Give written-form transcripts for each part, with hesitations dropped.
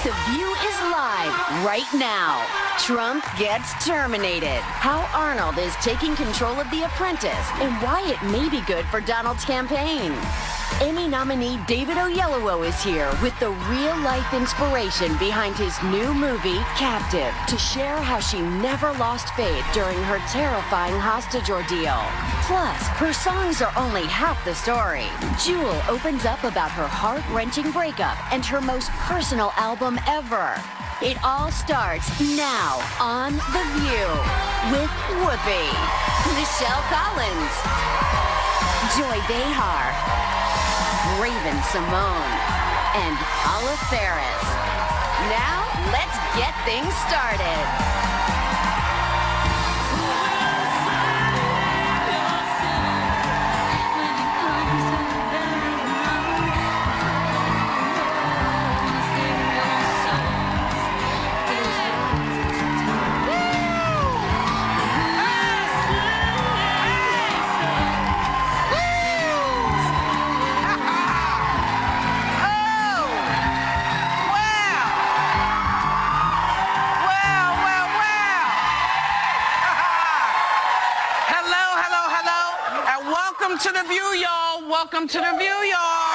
The View is live right now. Trump gets terminated. How Arnold is taking control of The Apprentice and why it may be good for Donald's campaign. Emmy nominee David Oyelowo is here with the real-life inspiration behind his new movie, Captive, to share how she never lost faith during her terrifying hostage ordeal. Plus, her songs are only half the story. Jewel opens up about her heart-wrenching breakup and her most personal album ever. It all starts now on The View with Whoopi, Michelle Collins, Joy Behar, Raven Simone, and Paula Ferris. Now, let's get things started. Welcome to The View, y'all. Welcome to The View, y'all.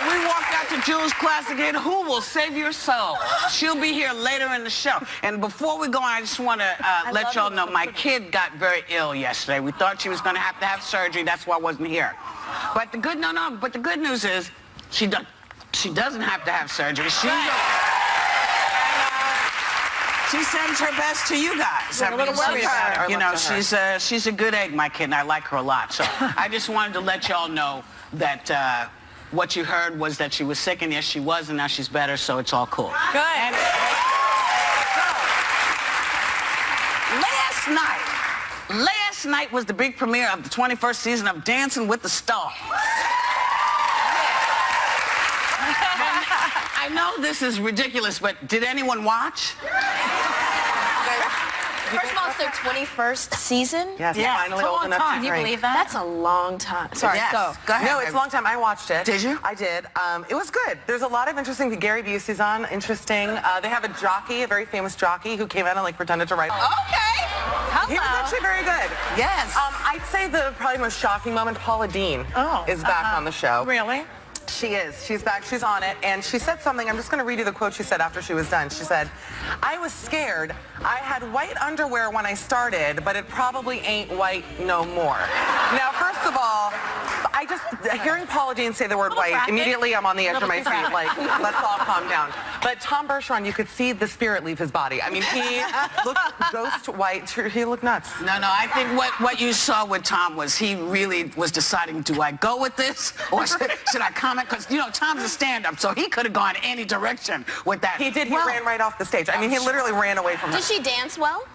We walked out to Jewel's classic hit, Who Will Save Your Soul? She'll be here later in the show. And before we go on, I just want to let y'all know my kid got very ill yesterday. We thought she was going to have surgery. That's why I wasn't here. But the good, but the good news is she doesn't have to have surgery. She sends her best to you guys. I'm a little worried about her. You know, she's a good egg, my kid, and I like her a lot. So I just wanted to let y'all know that what you heard was that she was sick, and yes, she was, and now she's better, so it's all cool. Good. And last night was the big premiere of the 21st season of Dancing with the Stars. I know this is ridiculous, but did anyone watch? First of all, it's their 21st season. Yes, yeah, finally old enough to Can you drink. believe that? That's a long time. Sorry, Yes. go ahead. No, it's a long time. I watched it. Did you? I did. It was good. There's a lot of interesting. Gary Busey's on. Interesting. They have a jockey, a very famous jockey, who came out and pretended to write. Okay. He was actually very good. Yes. I'd say the probably most shocking moment, Paula Deen is back on the show. Really? She is. She's back. She's on it. And she said something. I'm just going to read you the quote she said after she was done. She said, "I was scared. I had white underwear when I started, but it probably ain't white no more." Now, first of all, hearing Paula Deen say the word white, immediately I'm on the edge of my seat. Like, let's all calm down. But Tom Bergeron, you could see the spirit leave his body. I mean, he looked ghost white. He looked nuts. No, I think what you saw with Tom was he really was deciding, do I go with this or should I comment? Because, you know, Tom's a stand-up, so he could have gone any direction with that. He did. He ran right off the stage. I mean, he literally ran away from her. Did she dance well?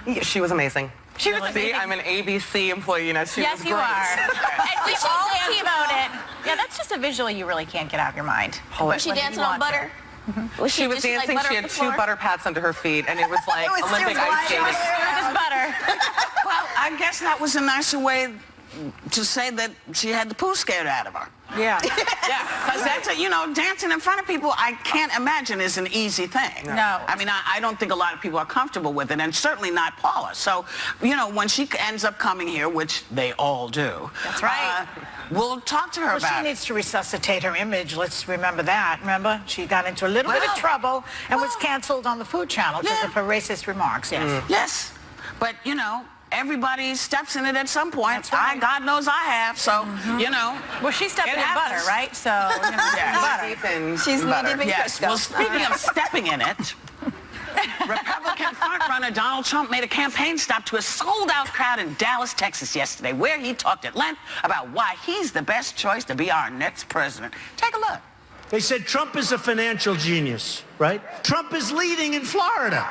Yeah, she was amazing. She was amazing. See, I'm an ABC employee, you know, she was great. Yes, you are. And we all dance see about it. Yeah, that's just a visual you really can't get out of your mind. Was she dancing on butter? She was dancing. She had 2 butter pats under her feet, and it was like Olympic ice skating. Smooth as butter. Well, I guess that was a nicer way to say that she had the poo scared out of her. Yeah. Yeah, because that's, you know, dancing in front of people, I can't imagine is an easy thing. No. I mean, I don't think a lot of people are comfortable with it, and certainly not Paula. So, you know, when she ends up coming here, which they all do. That's right. We'll talk to her about She it. needs to resuscitate her image. Let's remember that. Remember? She got into a little bit of trouble and was canceled on the Food Channel because of her racist remarks. Yes. Yes. But, you know, everybody steps in it at some point. That's right. God knows I have, so, you know. Well, she stepped in butter, right? So, you know, butter. She's knee-deep in Yes. Well, speaking of stepping in it, Republican frontrunner Donald Trump made a campaign stop to a sold-out crowd in Dallas, Texas yesterday, where he talked at length about why he's the best choice to be our next president. Take a look. They said Trump is a financial genius, right? Trump is leading in Florida,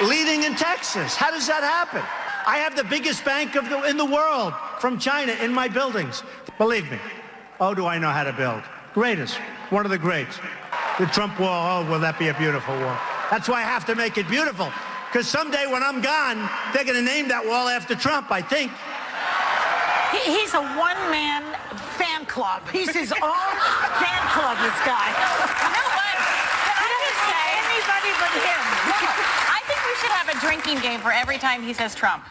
leading in Texas. How does that happen? I have the biggest bank in the world from China in my buildings. Believe me. Oh, do I know how to build? Greatest. One of the greats. The Trump wall, oh, will that be a beautiful wall? That's why I have to make it beautiful. Because someday when I'm gone, they're going to name that wall after Trump, I think. He's a one-man fan club. club. He's his own fan club, this guy. You know what? Can I just say, anybody but him. I think we should have a drinking game for every time he says Trump.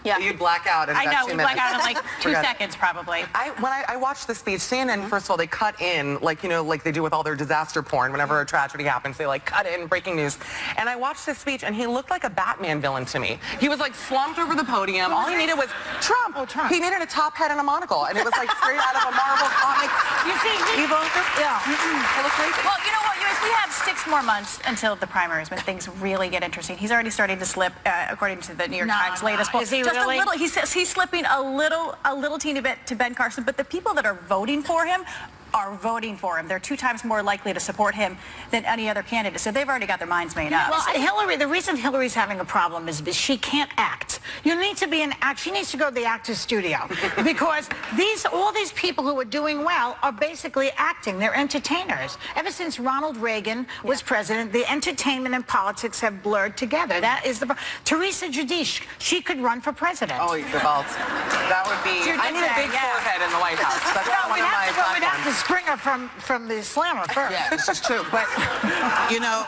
Yeah. You'd black out in I about know, 2 we minutes. black out in like 2 seconds probably. When I watched the speech, CNN, first of all, they cut in, like, you know, like they do with all their disaster porn. Whenever a tragedy happens, they, like, cut in breaking news. And I watched this speech, and he looked like a Batman villain to me. He was, like, slumped over the podium. All he needed was Trump. Oh, Trump. He needed a top hat and a monocle, and it was, like, straight out of a Marvel comic. You see, evil. Yeah. It looked crazy. Well, you know what, you guys, we have 6 more months until the primaries when things really get interesting. He's already starting to slip, according to the New York Times latest poll. Is he Just really? a little. He says he's slipping a little teeny bit to Ben Carson, but the people that are voting for him are voting for him. They're 2 times more likely to support him than any other candidate. So they've already got their minds made up. Well, Hillary, the reason Hillary's having a problem is because she can't act. You need to be an act. She needs to go to the actor's studio because all these people who are doing well are basically acting. They're entertainers. Ever since Ronald Reagan was president, the entertainment and politics have blurred together. That is the Teresa Giudice. She could run for president. Oh, well, that would be... I need a big forehead in the White House. That's one of my We'd have to platforms. spring her from the slammer first. Yeah, this is true. But, you know,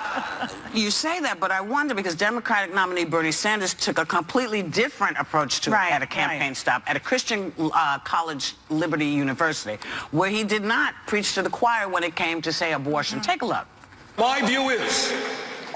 you say that, but I wonder because Democratic nominee Bernie Sanders took a completely different approach to it at a campaign stop at a Christian college, Liberty University, where he did not preach to the choir when it came to, say, abortion. Take a look. My view is,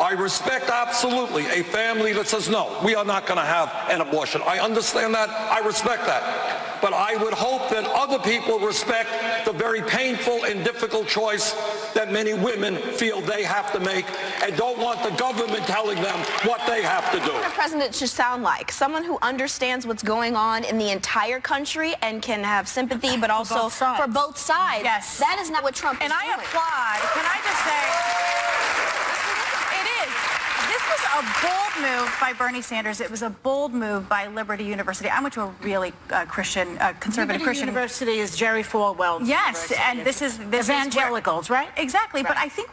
I respect absolutely a family that says, no, we are not going to have an abortion. I understand that. I respect that. But I would hope that other people respect the very painful and difficult choice that many women feel they have to make and don't want the government telling them what they have to do. What the president should sound like someone who understands what's going on in the entire country and can have sympathy, but also for both sides. Yes. That is not what Trump is And I doing. applaud. Can I just say... This was a bold move by Bernie Sanders. It was a bold move by Liberty University. I went to a really conservative Christian University is Jerry Falwell. Yes, and this is evangelicals, right? Exactly, but I think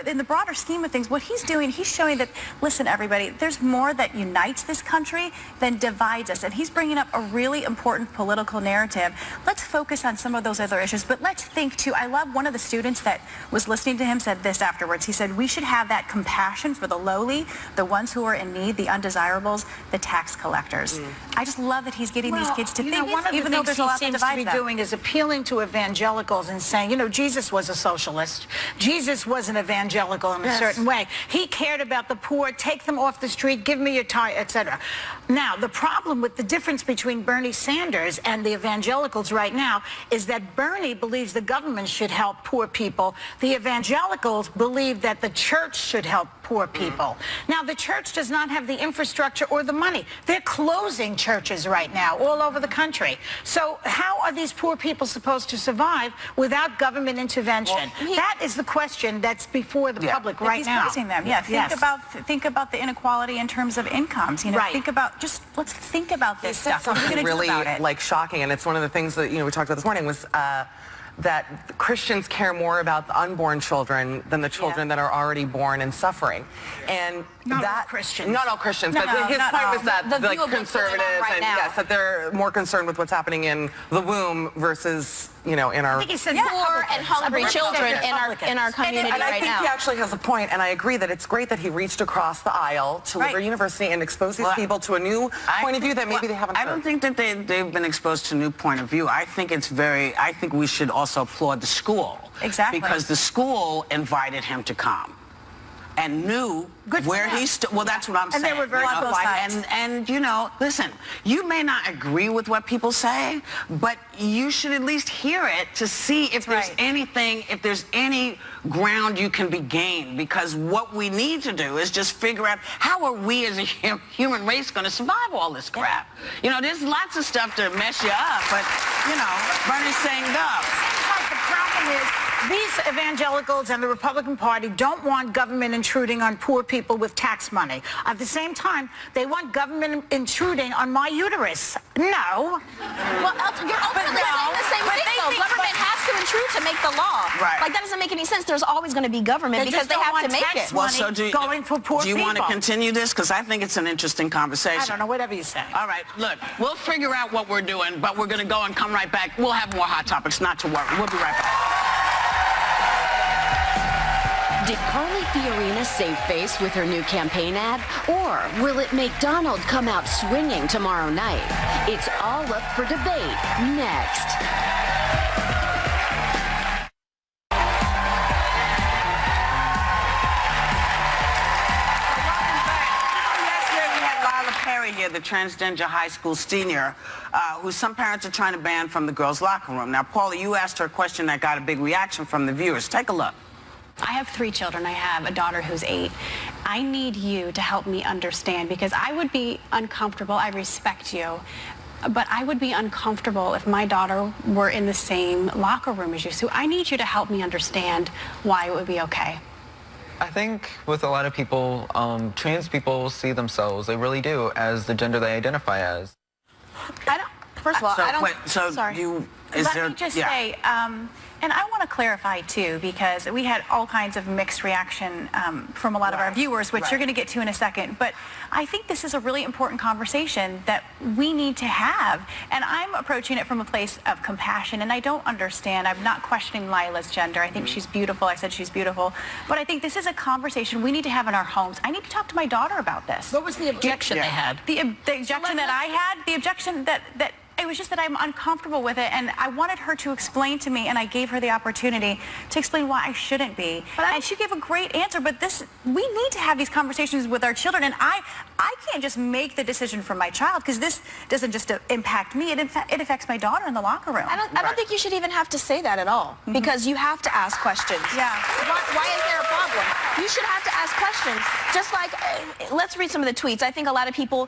in the broader scheme of things, what he's doing, he's showing that, listen, everybody, there's more that unites this country than divides us, and he's bringing up a really important political narrative. Let's focus on some of those other issues, but let's think, too. I love one of the students that was listening to him said this afterwards. He said, we should have that compassion for the lowly, the ones who are in need, the undesirables, the tax collectors. I just love that he's getting these kids to think, one of even the though things there's a he lot that seems to divides be them. doing is appealing to evangelicals and saying, you know, Jesus was a socialist. Jesus was an evangelical in a certain way. He cared about the poor, take them off the street, give me your tie, etc. Now, the problem with the difference between Bernie Sanders and the evangelicals right now is that Bernie believes the government should help poor people. The evangelicals believe that the church should help poor people. Now, the church does not have the infrastructure or the money. They're closing churches right now all over the country. So how are these poor people supposed to survive without government intervention? That is the question that's before the public right now. He's closing them. Yeah, think about the inequality in terms of incomes. You know, think about let's think about this stuff. What are we Something going to really do about it? like shocking, and it's one of the things that we talked about this morning was that Christians care more about the unborn children than the children that are already born and suffering. And Not all Christians. Not all Christians, but his point was that The like view of what's going on conservatives right and now. yes, that they're more concerned with what's happening in the womb versus in our I think he said Poor and hungry children in our community and I right think now. he actually has a point, and I agree that it's great that he reached across the aisle to Liberty University and exposed these people to a new point of view that maybe they haven't heard. I don't think that they've been exposed to a new point of view. I think we should also applaud the school. Exactly. Because the school invited him to come and knew where he stood. Well, that's what I'm saying. And they were very close sides. And listen, you may not agree with what people say, but you should at least hear it to see if there's anything, if there's any ground you can be gained. Because what we need to do is just figure out how are we as a human race going to survive all this crap. There's lots of stuff to mess you up, but, Bernie's saying go. The problem is These evangelicals and the Republican Party don't want government intruding on poor people with tax money. At the same time, they want government intruding on my uterus. No. Well, you're ultimately saying the same thing, though. Government has to intrude to make the law. Right. Like, that doesn't make any sense. There's always going to be government because they have to make it. Well, so do you want to continue this? Because I think it's an interesting conversation. I don't know, whatever you say. All right, look, we'll figure out what we're doing, but we're going to go and come right back. We'll have more Hot Topics, not to worry. We'll be right back. Did Carly Fiorina save face with her new campaign ad? Or will it make Donald come out swinging tomorrow night? It's all up for debate next. Here, the transgender high school senior, who some parents are trying to ban from the girls' locker room. Now, Paula, you asked her a question that got a big reaction from the viewers. Take a look. I have 3 children. I have a daughter who's 8. I need you to help me understand, because I would be uncomfortable. I respect you, but I would be uncomfortable if my daughter were in the same locker room as you. So I need you to help me understand why it would be okay. I think with a lot of people, trans people see themselves, they really do, as the gender they identify as. First of all, I don't... Wait, so sorry. Let me just say, and I want to clarify too, because we had all kinds of mixed reaction from a lot of our viewers, which you're going to get to in a second. But I think this is a really important conversation that we need to have. And I'm approaching it from a place of compassion. And I don't understand. I'm not questioning Lila's gender. I think she's beautiful. I said she's beautiful. But I think this is a conversation we need to have in our homes. I need to talk to my daughter about this. What was the objection they had? The objection that I had, the objection that it was just that I'm uncomfortable with it, and I wanted her to explain to me, and I gave her the opportunity to explain why I shouldn't be. And she gave a great answer, but we need to have these conversations with our children, and I can't just make the decision for my child, because this doesn't just impact me, it affects my daughter in the locker room. I don't think you should even have to say that at all, because you have to ask questions. Yeah. Why is there a problem? You should have to ask questions. Just like, let's read some of the tweets. I think a lot of people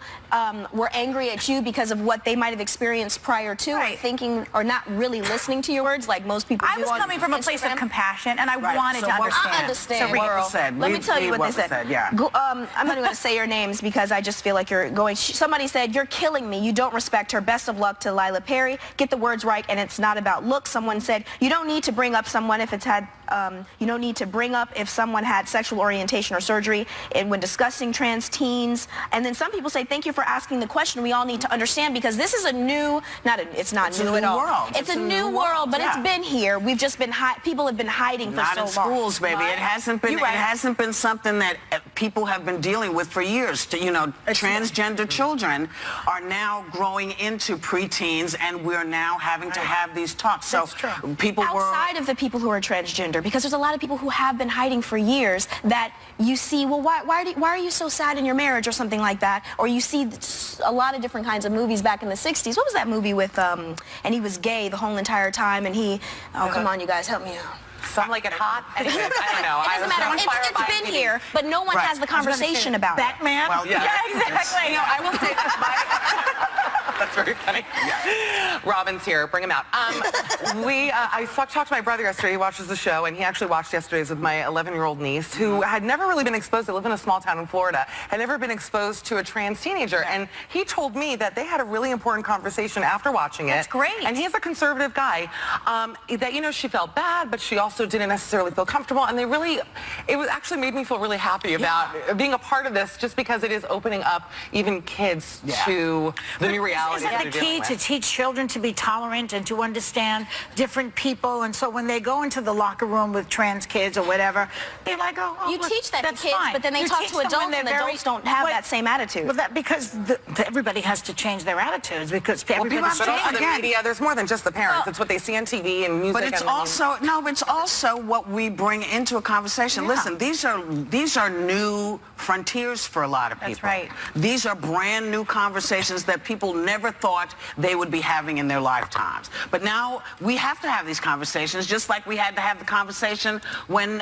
were angry at you because of what they might have experienced prior to, or thinking, or not really listening to your words like most people do. I was coming from a place of compassion, and I wanted to understand. I understand. So let me tell you what they said. I'm not even going to say your names because I just feel like you're going. Somebody said, "You're killing me. You don't respect her. Best of luck to Lila Perry. Get the words right, and it's not about looks." Someone said, "You don't need to bring up someone if it's had. You don't need to bring up if someone had sexual orientation or surgery and when discussing trans teens." And then some people say, "Thank you for asking the question. We all need to understand because this is a new, it's not new at all. It's a new world, but it's been here. We've just been people have been hiding for so long." Not in schools, baby. It hasn't been. It hasn't been something that people have been dealing with for years. Transgender children are now growing into preteens, and we're now having to have these talks. So people outside of the people who are transgender, because there's a lot of people who have been hiding for years that you see, well, why are you so sad in your marriage or something like that? Or you see a lot of different kinds of movies back in the 60s. What was that movie with, and he was gay the whole entire time, and he, come on, you guys, help me out. Some Like It Hot? Anyway, I don't know. It doesn't matter. It's been here, but no one has the conversation about Batman? Well, yeah, exactly. I will say that that's very funny. Yeah. Robin's here. Bring him out. I talked to my brother yesterday. He watches the show, and he actually watched yesterday's with my 11-year-old niece, who had never really been exposed. They live in a small town in Florida, had never been exposed to a trans teenager. And he told me that they had a really important conversation after watching it. That's great. And he's a conservative guy. That, she felt bad, but she also didn't necessarily feel comfortable. And it actually made me feel really happy about being a part of this, just because it is opening up even kids to the new reality. Isn't that the key, to teach children to be tolerant and to understand different people? And so when they go into the locker room with trans kids or whatever, they're like, you teach that to kids, fine. But then they talk to adults, and adults don't have that same attitude. Well, because everybody has to change their attitudes, because everybody's changing. The media, there's more than just the parents. It's what they see on TV and music. But it's it's also what we bring into a conversation. Yeah. Listen, these are new frontiers for a lot of people. That's right. These are brand new conversations that people never thought they would be having in their lifetimes. But now we have to have these conversations, just like we had to have the conversation when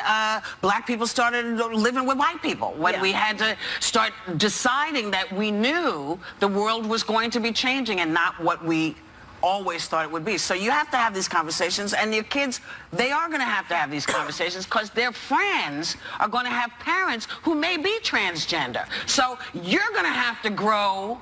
black people started living with white people, when we had to start deciding that we knew the world was going to be changing and not what we always thought it would be. So you have to have these conversations, and your kids, they are going to have these conversations because their friends are going to have parents who may be transgender. So you're going to have to grow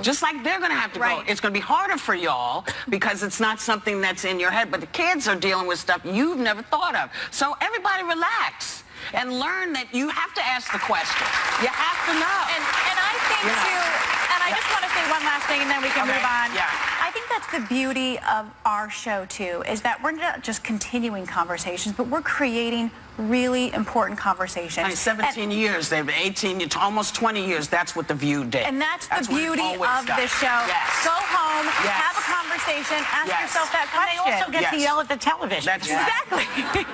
just like they're going to have to grow. It's going to be harder for y'all because it's not something that's in your head, but the kids are dealing with stuff you've never thought of. So everybody relax and learn that you have to ask the question. You have to know. And I think, too, and I just want to say one last thing, and then we can move on. Yeah. I think that's the beauty of our show, too, is that we're not just continuing conversations, but we're creating really important conversations. 17 years, they've 18, almost 20 years, that's what The View did. And that's the beauty of the show. Yes. Go home, Yes. have a conversation, ask Yes. yourself that question. And they also get to yell at the television. That's Exactly.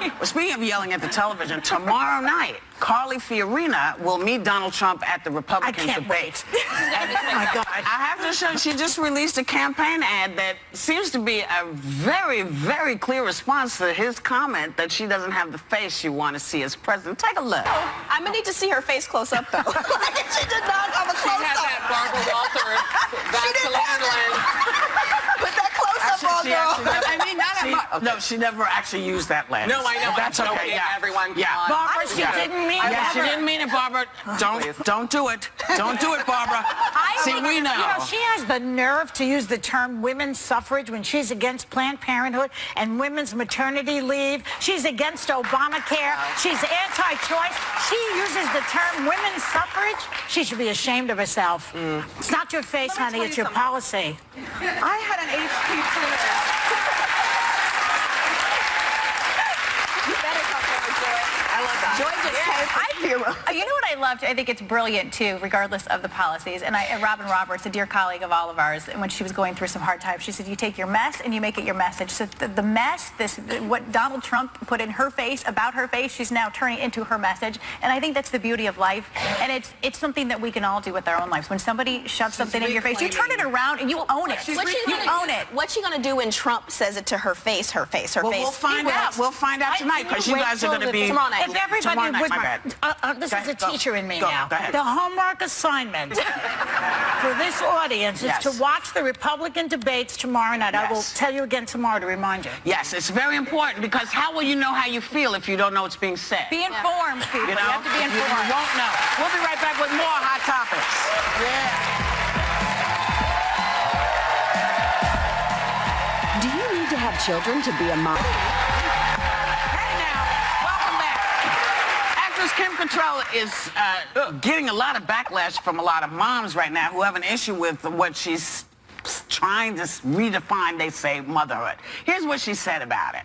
Well, speaking of yelling at the television, tomorrow night, Carly Fiorina will meet Donald Trump at the Republican debate. Oh my God. I have to show, she just released a campaign ad that seems to be a very, very clear response to his comment that she doesn't have the face you want to see as president. Take a look. I'm going to need to see her face close up, though. She did not have a close up. She had that Barbara Walters Vaseline lens. Put that close up on, girl. No, she never actually used that lens. No, I know. That's I'm okay. joking, Yeah, everyone. Yeah, Barbara, she didn't mean it. Yeah, she didn't mean it, Barbara. Don't do it. Don't do it, Barbara. See, we know. You know, she has the nerve to use the term women's suffrage when she's against Planned Parenthood and women's maternity leave. She's against Obamacare. She's anti-choice. She uses the term women's suffrage. She should be ashamed of herself. It's not your face, honey. It's your policy. I had an HP tumor. You better come forward, Joy. I love that. Joy just came. You know what I loved? I think it's brilliant, too, regardless of the policies. And Robin Roberts, a dear colleague of all of ours, and when she was going through some hard times, she said, you take your mess and you make it your message. So the mess, what Donald Trump put in her face, about her face, she's now turning into her message. And I think that's the beauty of life. And it's something that we can all do with our own lives. When somebody shoves something in your face, you turn it around and you own it. You own it. What's she going to do when Trump says it to her face, her face? Well, we'll find out. We'll find out tonight because you guys are going to be... Tomorrow night. If everybody would... This is a Go. teacher in me Go. now. Go ahead. The homework assignment for this audience is to watch the Republican debates tomorrow night. I will tell you again tomorrow to remind you. Yes, it's very important because how will you know how you feel if you don't know what's being said? Be informed, people. You know? You have to be informed. You won't know. We'll be right back with more Hot Topics. Do you need to have children to be a mom? Hey now, welcome back. Actress Kim Cattrall is getting a lot of backlash from a lot of moms right now who have an issue with what she's trying to redefine, they say, motherhood. Here's what she said about it.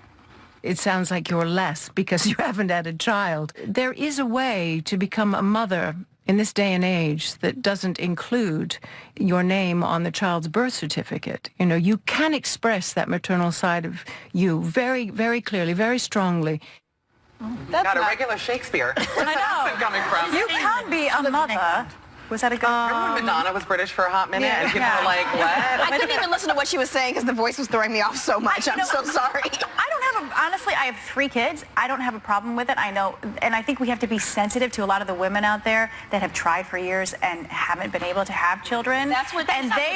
It sounds like you're less because you haven't had a child. There is a way to become a mother in this day and age that doesn't include your name on the child's birth certificate. You know, you can express that maternal side of you very, very clearly, very strongly. Got a regular Shakespeare. Where's that accent coming from? You can be a mother. Was that a good Remember when Madonna was British for a hot minute and people were like, what? I couldn't even listen to what she was saying because the voice was throwing me off so much. I'm so sorry. I don't have honestly, I have 3 kids. I don't have a problem with it. I know, and I think we have to be sensitive to a lot of the women out there that have tried for years and haven't been able to have children. That's what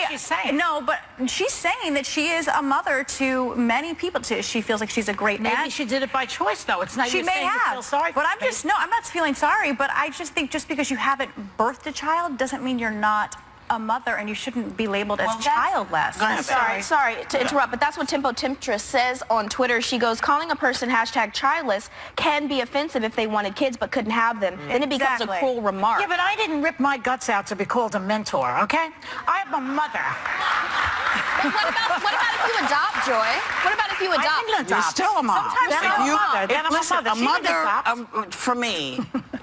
she's saying. No, but she's saying that she is a mother to many people. She feels like she's a great aunt. Maybe she did it by choice, though. It's not she you may saying have. you feel sorry for but I'm not feeling sorry, but I just think just because you haven't birthed a child doesn't mean you're not a mother and you shouldn't be labeled as childless. Sorry to interrupt, but that's what Tempo Temptress says on Twitter. She goes, calling a person #childless can be offensive if they wanted kids but couldn't have them. Then it becomes a cruel remark. Yeah, but I didn't rip my guts out to be called a mentor, okay? I'm a mother. What about if you adopt, Joy? What about if you adopt? I didn't adopt. You're still a mom. Sometimes I'm a mother. Then I'm Listen, a mother. for me,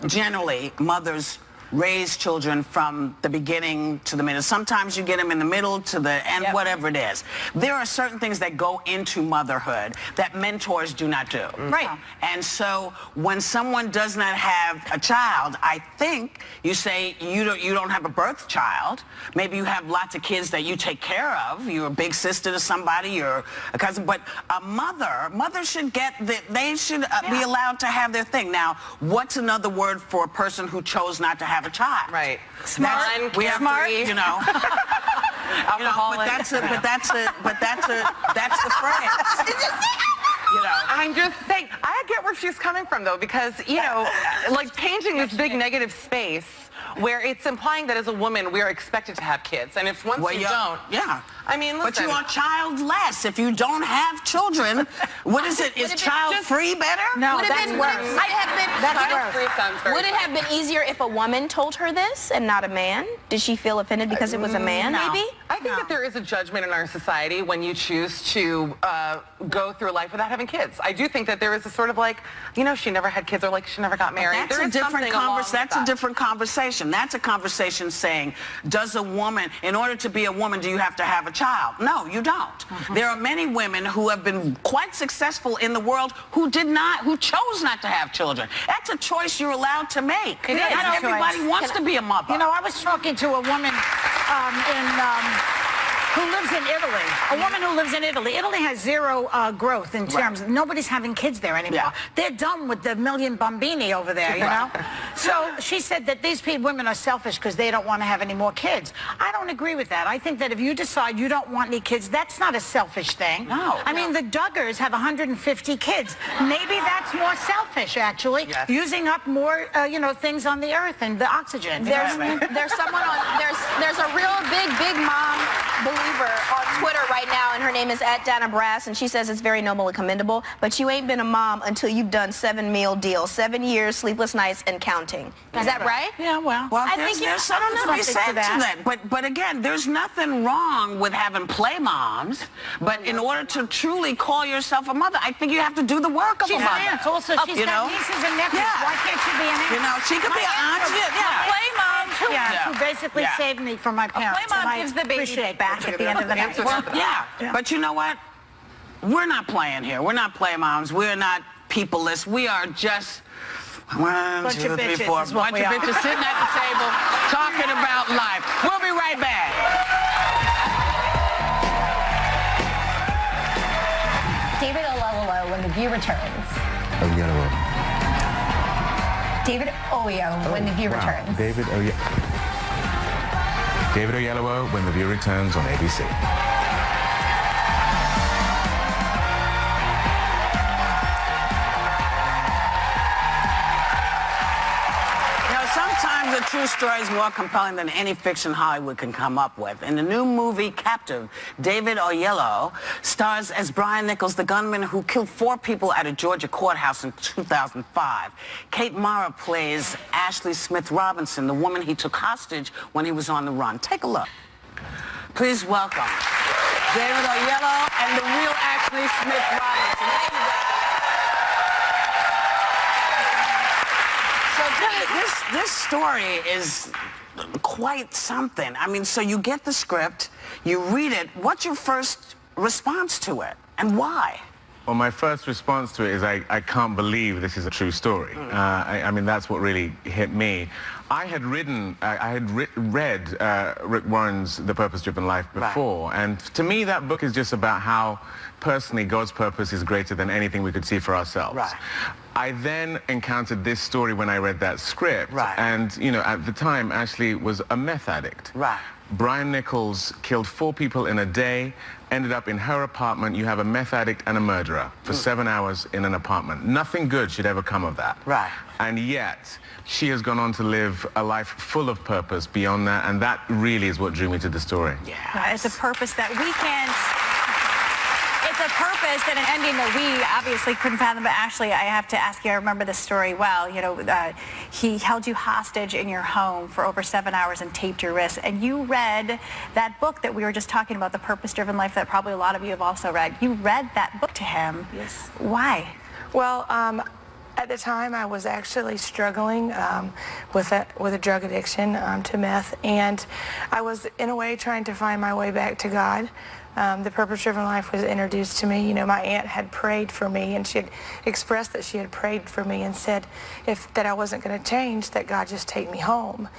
generally, mothers raise children from the beginning to the middle. Sometimes you get them in the middle to the end, whatever it is. There are certain things that go into motherhood that mentors do not do. Right. And so when someone does not have a child, I think you say you don't have a birth child. Maybe you have lots of kids that you take care of. You're a big sister to somebody, you're a cousin. But a mother should get they should be allowed to have their thing. Now, what's another word for a person who chose not to have a child? Right. Smart. We have smart. 3. You know. Alcoholic. That's the phrase. You know. I'm just saying, I get where she's coming from, though, because, you know, like painting this big negative space where it's implying that as a woman we are expected to have kids, and if once you don't, I mean, listen. But you are childless. If you don't have children, what is it? Is child-free better? No, that's worse. Would it have been easier if a woman told her this and not a man? Did she feel offended because it was a man, maybe? I think that there is a judgment in our society when you choose to go through life without having kids. I do think that there is a sort of like, you know, she never had kids, or like she never got married. That's a different conversation. That's a conversation saying, does a woman, in order to be a woman, do you have to have a child? No, you don't. There are many women who have been quite successful in the world who chose not to have children. That's a choice you're allowed to make. Not everybody wants to be a mother. You know, I was talking to a woman who lives in Italy. A woman who lives in Italy. Italy has zero growth in terms of, nobody's having kids there anymore. They're done with the million bambini over there, you know? So she said that these women are selfish because they don't want to have any more kids. I don't agree with that. I think that if you decide you don't want any kids, that's not a selfish thing. No. I mean, the Duggars have 150 kids. Maybe that's more selfish, actually, using up more, you know, things on the earth and the oxygen. There's someone on, there's a real big mom believer on Twitter right now, and her name is @DanaBrass, and she says it's very noble and commendable, but you ain't been a mom until you've done 7-meal deals, 7 years, sleepless nights, and counting. Is that right? Yeah, well, I think there's something to be said to that. But again, there's nothing wrong with having play moms, but in order to truly call yourself a mother, I think you have to do the work of a mother. She's an aunt. Also, she's got nieces and nephews. Why can't she be an aunt? You know, she could be an aunt. Play mom, who basically saved me from my parents. Play mom gives the baby back at the end of the night. But you know what? We're not playing here. We're not play moms. We're not peopleless. We are just bunch of bitches sitting at the table talking about life. We'll be right back. David Oyelowo when the view returns. Oyelowo. David Oyelowo when the view returns. David Oyelowo when the view returns on ABC. Sometimes a true story is more compelling than any fiction Hollywood can come up with. In the new movie Captive, David Oyelowo stars as Brian Nichols, the gunman who killed 4 people at a Georgia courthouse in 2005. Kate Mara plays Ashley Smith Robinson, the woman he took hostage when he was on the run. Take a look. Please welcome David Oyelowo and the real Ashley Smith Robinson. There you go. This story is quite something. I mean, so you get the script, you read it. What's your first response to it, and why? Well, my first response to it is I can't believe this is a true story. I mean, that's what really hit me. I had read Rick Warren's The Purpose-Driven Life before, and to me that book is just about how personally God's purpose is greater than anything we could see for ourselves. I then encountered this story when I read that script, and you know, at the time Ashley was a meth addict. Brian Nichols killed 4 people in a day, ended up in her apartment. You have a meth addict and a murderer for 7 hours in an apartment. Nothing good should ever come of that. And yet, she has gone on to live a life full of purpose beyond that, and that really is what drew me to the story. It's a purpose that we can't... It's a purpose and an ending that we obviously couldn't fathom. But Ashley, I have to ask you, I remember this story well. You know, he held you hostage in your home for over 7 hours and taped your wrists. And you read that book that we were just talking about, The Purpose-Driven Life, that probably a lot of you have also read. You read that book to him. Yes. Why? Well, at the time, I was actually struggling with a drug addiction to meth, and I was, in a way, trying to find my way back to God. The Purpose-Driven Life was introduced to me. You know, my aunt had prayed for me, and she had expressed that she had prayed for me and said that I wasn't going to change, that God just take me home.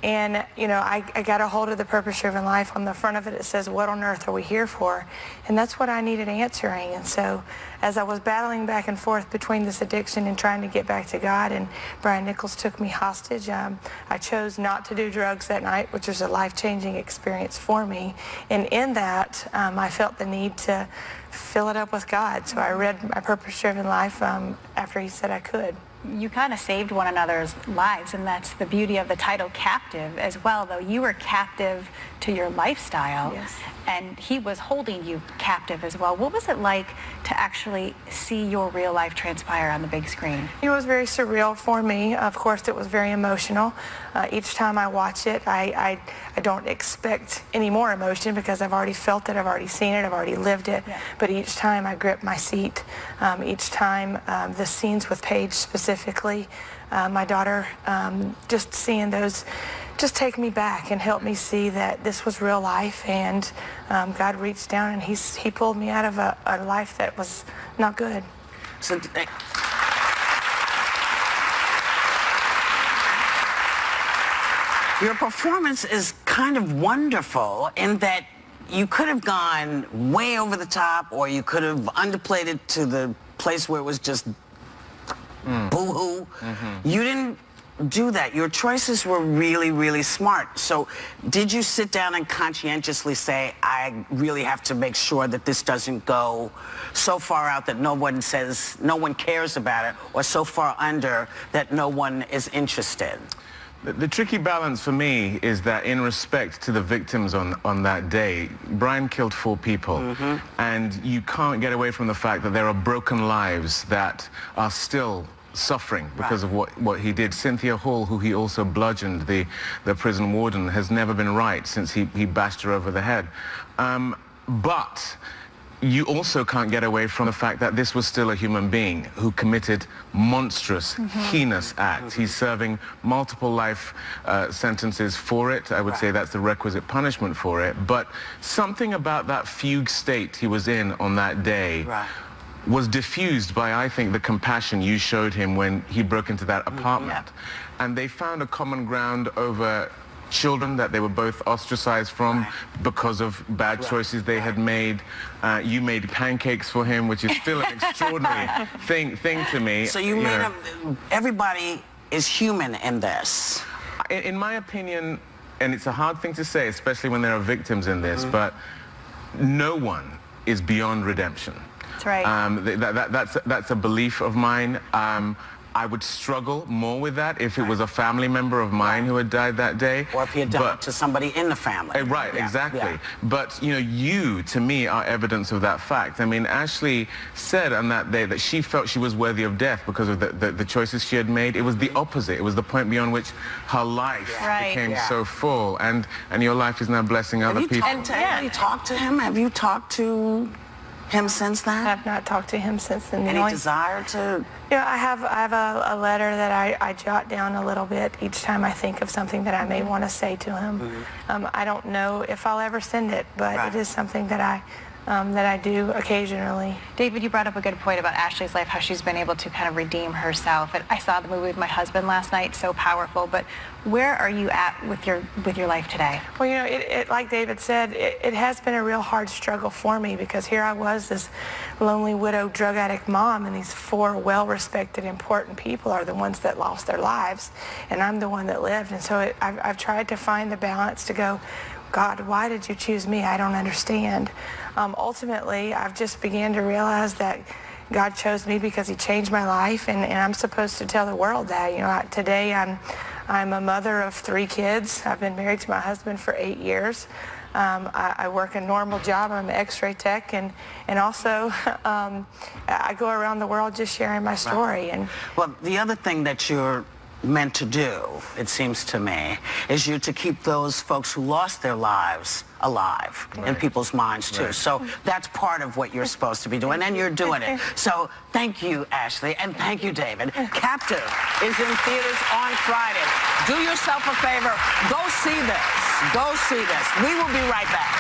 And, you know, I got a hold of the Purpose-Driven Life. On the front of it, it says, what on earth are we here for? And that's what I needed answering. And so as I was battling back and forth between this addiction and trying to get back to God, and Brian Nichols took me hostage, I chose not to do drugs that night, which was a life-changing experience for me. And in that, I felt the need to fill it up with God. So I read my Purpose-Driven Life after he said I could. You kind of saved one another's lives, and that's the beauty of the title Captive as well, though. You were captive to your lifestyle, yes, and he was holding you captive as well. What was it like to actually see your real life transpire on the big screen? It was very surreal for me. Of course, it was very emotional. Each time I watch it, I don't expect any more emotion because I've already felt it, I've already seen it, I've already lived it. Yeah. But each time I grip my seat, each time the scenes with Paige specifically, my daughter, just seeing those just take me back and help me see that this was real life, and God reached down and he pulled me out of a life that was not good. So, your performance is kind of wonderful in that you could have gone way over the top, or you could have underplayed it to the place where it was just boo-hoo. Mm-hmm. You didn't do that. Your choices were really, really smart. So did you sit down and conscientiously say, I really have to make sure that this doesn't go so far out that no one cares about it, or so far under that no one is interested? The tricky balance for me is that in respect to the victims on that day, Brian killed 4 people, mm-hmm, and you can't get away from the fact that there are broken lives that are still suffering because of what he did. Cynthia Hall, who he also bludgeoned, the prison warden, has never been right since he bashed her over the head. But you also can't get away from the fact that this was still a human being who committed monstrous, heinous acts. He's serving multiple life sentences for it. I would say that's the requisite punishment for it. But something about that fugue state he was in on that day was diffused by, I think, the compassion you showed him when he broke into that apartment. And they found a common ground over children that they were both ostracized from because of bad choices they had made. You made pancakes for him, which is still an extraordinary thing to me. So you made everybody is human in this. In my opinion, and it's a hard thing to say, especially when there are victims in this, but no one is beyond redemption. That's right. That's a belief of mine. I would struggle more with that if it was a family member of mine who had died that day. Or if he had done it to somebody in the family. Right, exactly. But, you know, you, to me, are evidence of that fact. I mean, Ashley said on that day that she felt she was worthy of death because of the choices she had made. It was the opposite. It was the point beyond which her life became so full. And your life is now blessing other people. Have you talked to him? Have you talked to him since then? I have not talked to him since then. Any desire to? Yeah, I have a letter that I jot down a little bit each time I think of something that I may want to say to him. I don't know if I'll ever send it, but it is something that I do occasionally. David, you brought up a good point about Ashley's life, how she's been able to kind of redeem herself. And I saw the movie with my husband last night, so powerful. But where are you at with your life today? Well, you know, like David said, it has been a real hard struggle for me, because here I was, this lonely widow drug addict mom, and these 4 well-respected, important people are the ones that lost their lives, and I'm the one that lived. And so I've tried to find the balance to go, God, why did you choose me? I don't understand. Ultimately, I've just began to realize that God chose me because he changed my life, and I'm supposed to tell the world that. You know, today I'm a mother of 3 kids. I've been married to my husband for 8 years. I work a normal job. I'm an x-ray tech, and also I go around the world just sharing my story. And well, the other thing that you're meant to do, it seems to me, is you to keep those folks who lost their lives alive in people's minds too. So that's part of what you're supposed to be doing, and you're doing it. So thank you, Ashley, and thank you, David. Captive is in theaters on Friday. Do yourself a favor. Go see this. Go see this. We will be right back.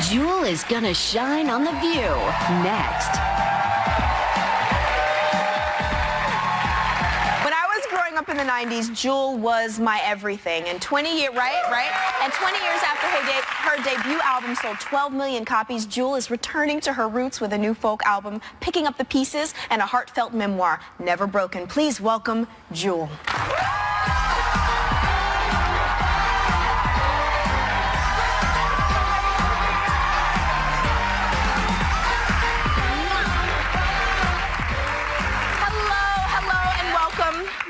Jewel is gonna shine on The View next. growing up in the 90s, Jewel was my everything. And 20 years, right? And 20 years after her debut album sold 12 million copies, Jewel is returning to her roots with a new folk album, picking up the pieces, and a heartfelt memoir, Never Broken. Please welcome Jewel.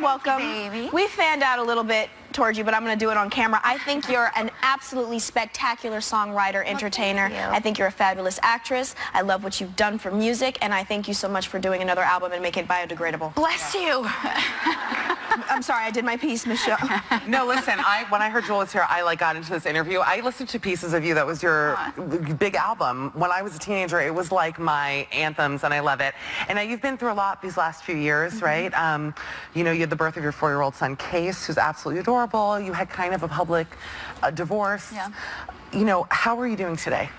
Welcome. Baby. We fanned out a little bit towards you, but I'm going to do it on camera. I think you're an absolutely spectacular songwriter, entertainer. I think you're a fabulous actress. I love what you've done for music, and I thank you so much for doing another album and making it biodegradable. Bless you. I'm sorry, I did my piece, Michelle. No, listen, when I heard Jewel was here, I got into this interview. I listened to pieces of you. That was your big album. When I was a teenager, it was like my anthems, and I love it. And now you've been through a lot these last few years, right? You know, you had the birth of your 4-year-old son, Case, who's absolutely adorable. You had kind of a public divorce. Yeah. You know, how are you doing today?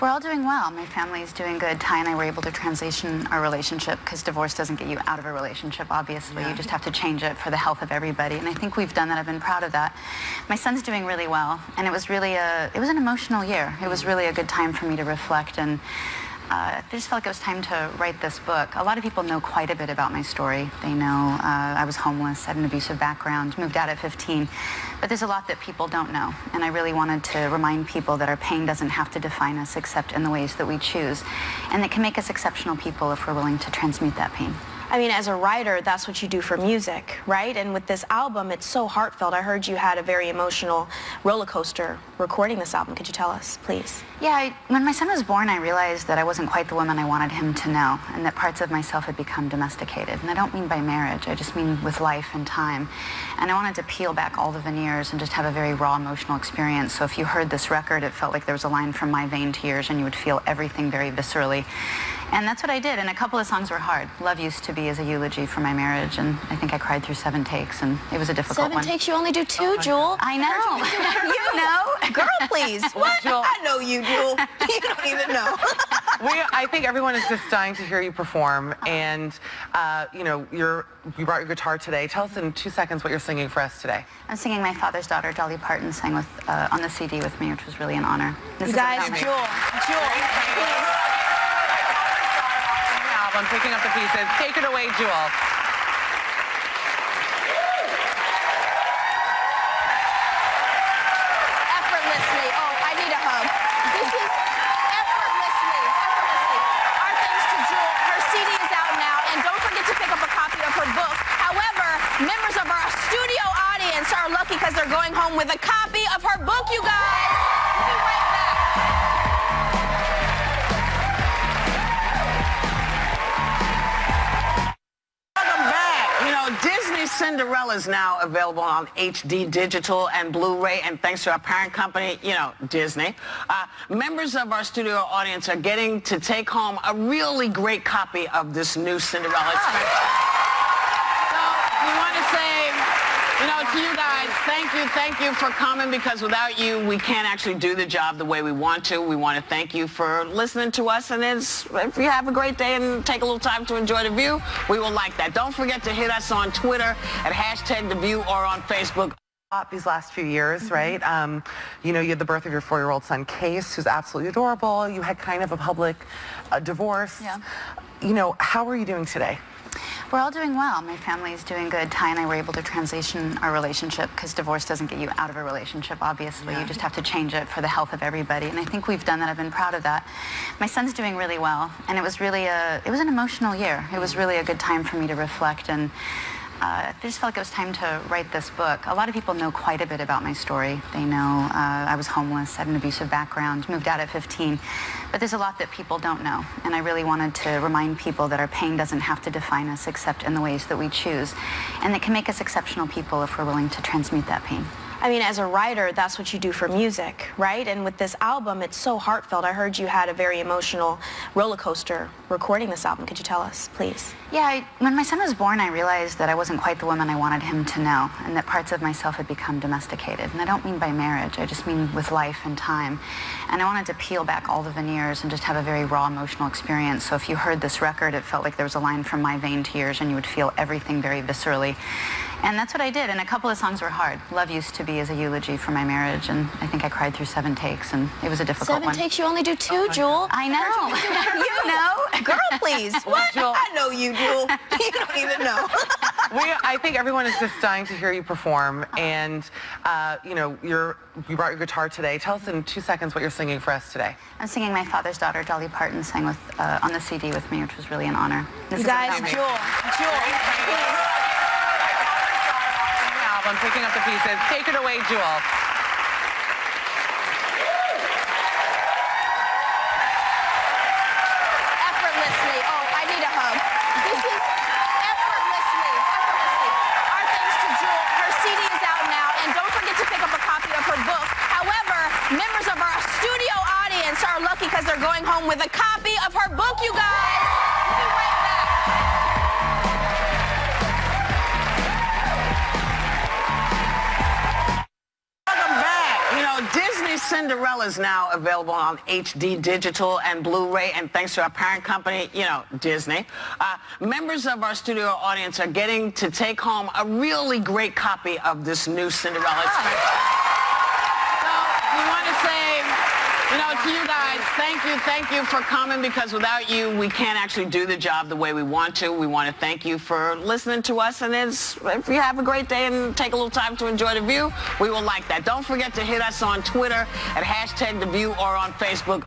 We're all doing well. My family's doing good. Ty and I were able to transition our relationship because divorce doesn't get you out of a relationship, obviously. Yeah. You just have to change it for the health of everybody. And I think we've done that. I've been proud of that. My son's doing really well. And it was really it was an emotional year. It was really a good time for me to reflect, and I just felt like it was time to write this book. A lot of people know quite a bit about my story. They know I was homeless, had an abusive background, moved out at 15. But there's a lot that people don't know. And I really wanted to remind people that our pain doesn't have to define us except in the ways that we choose. And it can make us exceptional people if we're willing to transmute that pain. I mean, as a writer, that's what you do for music, right? And with this album, it's so heartfelt. I heard you had a very emotional roller coaster recording this album. Could you tell us, please? Yeah, when my son was born, I realized that I wasn't quite the woman I wanted him to know, and that parts of myself had become domesticated. And I don't mean by marriage, I just mean with life and time. And I wanted to peel back all the veneers and just have a very raw emotional experience. So if you heard this record, it felt like there was a line from my vein to yours, and you would feel everything very viscerally. And that's what I did, and a couple of songs were hard. Love Used to Be is a eulogy for my marriage, and I think I cried through 7 takes, and it was a difficult one. 7 takes? You only do 2, Jewel. I know. You know. Girl, please. What? Jewel. I know you, Jewel. You don't even know. I think everyone is just dying to hear you perform, and you know, you brought your guitar today. Tell us in 2 seconds what you're singing for us today. I'm singing My Father's Daughter. Dolly Parton sang on the CD with me, which was really an honor. You guys, Jewel, please. I'm picking up the pieces. Take it away, Jewel. Effortlessly. Oh, I need a hug. This is effortlessly. Our thanks to Jewel. Her CD is out now, and don't forget to pick up a copy of her book. However, members of our studio audience are lucky because they're going home with a copy of her book, you guys. We'll be right back. Disney Cinderella is now available on HD digital and Blu-ray, and thanks to our parent company, you know, Disney. Members of our studio audience are getting to take home a really great copy of this new Cinderella. So we want to say, you know, to you guys, thank you for coming, because without you, we can't actually do the job the way we want to. We want to thank you for listening to us, and if you have a great day and take a little time to enjoy The View, we will like that. Don't forget to hit us on Twitter at #TheView or on Facebook. These last few years, right? You know, you had the birth of your 4-year-old son, Case, who's absolutely adorable. You had kind of a public divorce. Yeah. You know, how are you doing today? We're all doing well. My family's doing good. Ty and I were able to transition our relationship because divorce doesn't get you out of a relationship, obviously. Yeah. You just have to change it for the health of everybody. And I think we've done that. I've been proud of that. My son's doing really well. And it was really it was an emotional year. It was really a good time for me to reflect, and I just felt like it was time to write this book. A lot of people know quite a bit about my story. They know I was homeless, had an abusive background, moved out at 15. But there's a lot that people don't know. And I really wanted to remind people that our pain doesn't have to define us except in the ways that we choose. And it can make us exceptional people if we're willing to transmute that pain. I mean, as a writer, that's what you do for music, right? And with this album, it's so heartfelt. I heard you had a very emotional roller coaster recording this album. Could you tell us, please? Yeah, when my son was born, I realized that I wasn't quite the woman I wanted him to know, and that parts of myself had become domesticated. And I don't mean by marriage, I just mean with life and time. And I wanted to peel back all the veneers and just have a very raw emotional experience. So if you heard this record, it felt like there was a line from my vein to yours, and you would feel everything very viscerally. And that's what I did, and a couple of songs were hard. Love Used to Be is a eulogy for my marriage, and I think I cried through 7 takes, and it was a difficult one. 7 takes, you only do 2, Jewel. I know. You know? Girl, please. What? Jewel. I know you, Jewel. You don't even know. I think everyone is just dying to hear you perform, and you know, you brought your guitar today. Tell us in 2 seconds what you're singing for us today. I'm singing My Father's Daughter. Dolly Parton sang with on the CD with me, which was really an honor. You guys, Jewel, please. I'm picking up the pieces. Take it away, Jewel. Effortlessly. Oh, I need a hug. This is effortlessly. Our thanks to Jewel. Her CD is out now, and don't forget to pick up a copy of her book. However, members of our studio audience are lucky because they're going home with a copy of her book, you guys. We'll be right back. Disney Cinderella is now available on HD digital and Blu-ray, and thanks to our parent company, you know, Disney. Members of our studio audience are getting to take home a really great copy of this new Cinderella. So we want to say, you know, to you guys, thank you for coming, because without you, we can't actually do the job the way we want to. We want to thank you for listening to us, and if you have a great day and take a little time to enjoy The View, we will like that. Don't forget to hit us on Twitter at #TheView or on Facebook.